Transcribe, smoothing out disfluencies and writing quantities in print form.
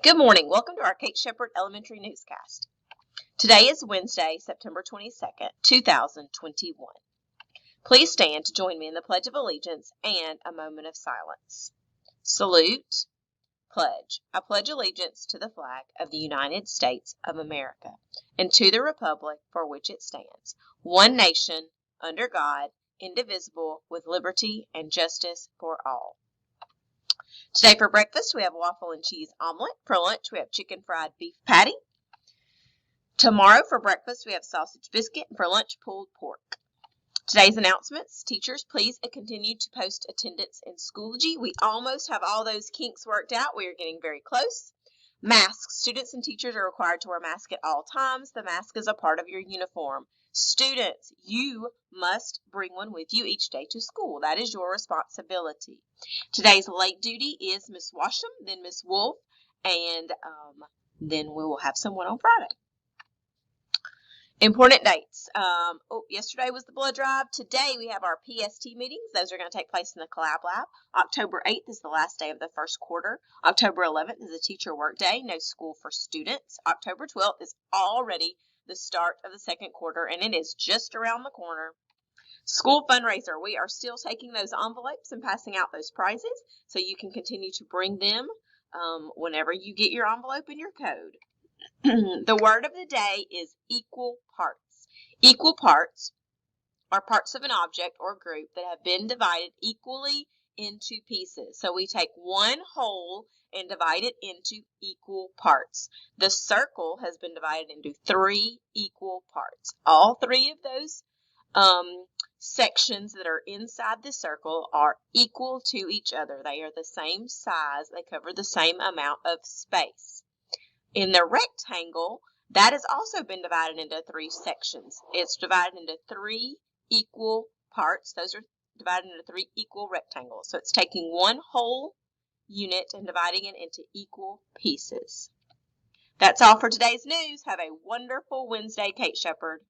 Good morning. Welcome to our Kate Shepherd Elementary Newscast. Today is Wednesday, September 22nd, 2021. Please stand to join me in the Pledge of Allegiance and a moment of silence. Salute, pledge. I pledge allegiance to the flag of the United States of America and to the republic for which it stands, one nation, under God, indivisible, with liberty and justice for all. Today for breakfast, we have waffle and cheese omelet. For lunch, we have chicken fried beef patty. Tomorrow for breakfast, we have sausage biscuit, and for lunch, pulled pork. Today's announcements. Teachers, please continue to post attendance in Schoology. We almost have all those kinks worked out. We are getting very close. Masks. Students and teachers are required to wear masks at all times. The mask is a part of your uniform. Students, you must bring one with you each day to school. That is your responsibility. Today's late duty is Miss Washam, then Miss Wolf, and then we will have someone on Friday. Important dates. Yesterday was the blood drive. Today we have our PST meetings. Those are going to take place in the Collab Lab. October 8th is the last day of the first quarter. October 11th is a teacher work day. No school for students. October 12th is already the start of the second quarter, and it is just around the corner. School fundraiser. We are still taking those envelopes and passing out those prizes, so you can continue to bring them whenever you get your envelope and your code. The word of the day is equal parts. Equal parts are parts of an object or group that have been divided equally into pieces. So we take one whole and divide it into equal parts. The circle has been divided into 3 equal parts. All 3 of those sections that are inside the circle are equal to each other. They are the same size. They cover the same amount of space. In the rectangle, that has also been divided into 3 sections. It's divided into 3 equal parts. Those are divided into 3 equal rectangles. So it's taking one whole unit and dividing it into equal pieces. That's all for today's news. Have a wonderful Wednesday, Kate Shepherd.